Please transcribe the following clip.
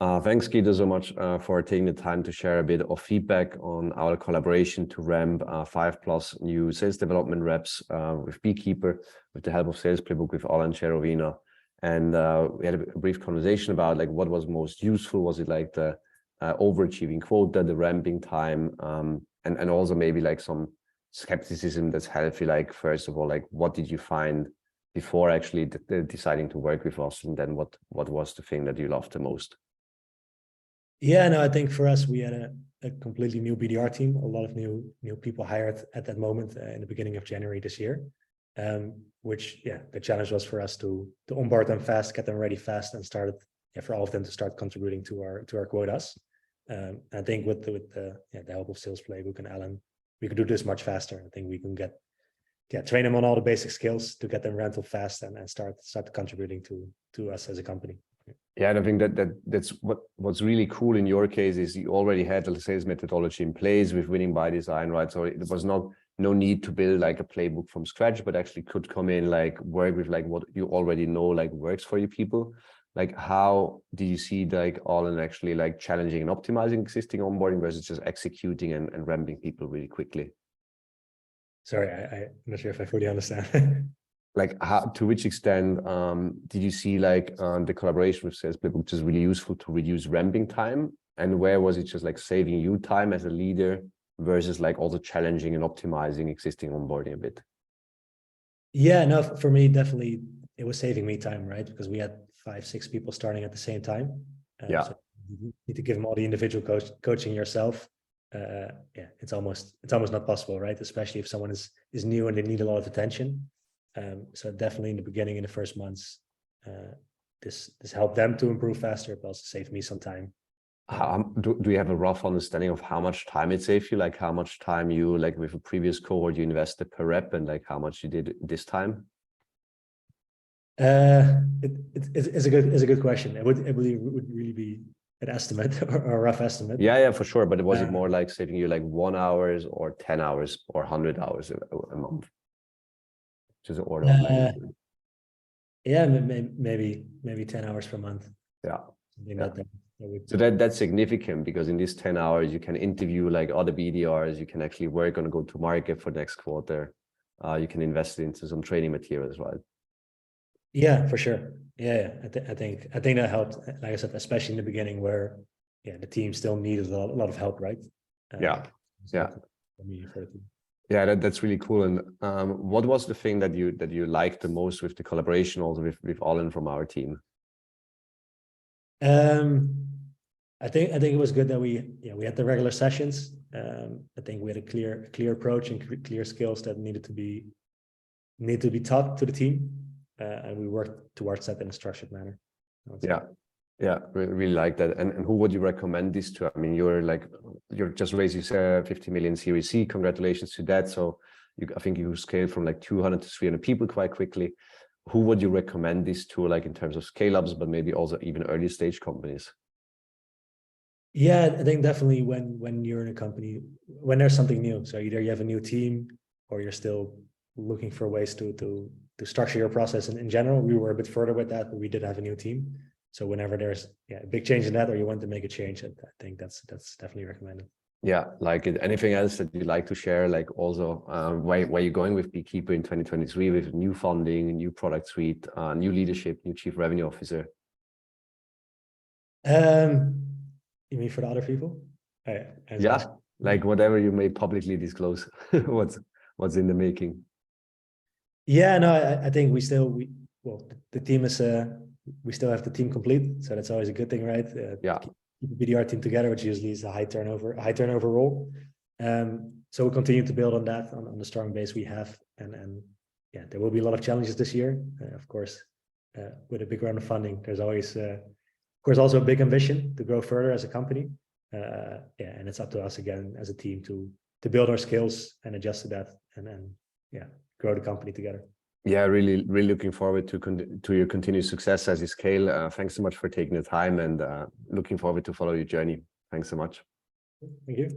Thanks, Guido, so much for taking the time to share a bit of feedback on our collaboration to ramp 5+ new sales development reps with Beekeeper, with the help of SalesPlaybook with Alan Cherovina. And we had a brief conversation about like what was most useful. Was it like the overachieving quota, the ramping time, and also maybe like some skepticism that's healthy. Like, first of all, like what did you find before actually deciding to work with us? And then what was the thing that you loved the most? Yeah, no, I think for us, we had a completely new BDR team, a lot of new people hired at that moment in the beginning of January this year, which, yeah, the challenge was for us to onboard them fast, get them ready fast, and started for all of them to start contributing to our quotas. I think with the help of SalesPlaybook and Alan, we could do this much faster. I think we can train them on all the basic skills to get them rental fast and start contributing to us as a company. Yeah, and I think that's what's really cool in your case is you already had the sales methodology in place with winning by design, right? So it was no need to build like a playbook from scratch, but actually could come in, like work with like what you already know, like works for your people. Like, how do you see like all in actually like challenging and optimizing existing onboarding versus just executing and ramping people really quickly? Sorry, I'm not sure if I fully understand. Like, to which extent did you see like the collaboration with SalesPlaybook, which is really useful to reduce ramping time? And where was it just like saving you time as a leader versus like also challenging and optimizing existing onboarding a bit? Yeah, no, for me, definitely it was saving me time, right? Because we had 5-6 people starting at the same time. So you need to give them all the individual coaching yourself. It's almost not possible, right? Especially if someone is new and they need a lot of attention. So definitely in the beginning, in the first months, this helped them to improve faster, but also saved me some time. Do you have a rough understanding of how much time it saved you? Like how much time you, like with a previous cohort, you invested per rep, and like how much you did this time? It's a good question. It would really be an estimate or a rough estimate. Yeah, for sure. But was it more like saving you like 1 hour or 10 hours or 100 hours a month? Just an order of magnitude. Yeah, maybe 10 hours per month. Yeah. That so that's significant, because in these 10 hours you can interview like other BDRs, you can actually work on a go-to-market for next quarter. You can invest into some training materials, right? Yeah, for sure. Yeah, I think that helped. Like I said, especially in the beginning where the team still needed a lot of help, right? Yeah. For the team. Yeah, that's really cool. And what was the thing that you liked the most with the collaboration also with Alan from our team? I think it was good that we had the regular sessions. I think we had a clear approach and clear skills that need to be taught to the team, and we worked towards that in a structured manner. Yeah, really like that. And who would you recommend this to? I mean, you're just raising 50 million Series C. Congratulations to that. So I think you scaled from like 200 to 300 people quite quickly. Who would you recommend this to, like in terms of scale-ups, but maybe also even early stage companies? Yeah, I think definitely when you're in a company, when there's something new. So either you have a new team or you're still looking for ways to structure your process. And in general, we were a bit further with that, but we did have a new team. So whenever there's a big change in that, or you want to make a change, I think that's definitely recommended. Yeah, like anything else that you'd like to share, like also where you're going with Beekeeper in 2023 with new funding, new product suite, new leadership, new chief revenue officer? You mean for the other people? Yeah, like whatever you may publicly disclose, what's in the making. Yeah, no, I think the team is we still have the team complete, so that's always a good thing, right? Keep the BDR team together, which usually is a high turnover role. So we'll continue to build on that, on the strong base we have, and there will be a lot of challenges this year, of course. With a big round of funding, there's always, of course, also a big ambition to grow further as a company. And it's up to us again as a team to build our skills and adjust to that, and grow the company together. Yeah, really looking forward to your continued success as you scale. Thanks so much for taking the time, and looking forward to follow your journey. Thanks so much. Thank you.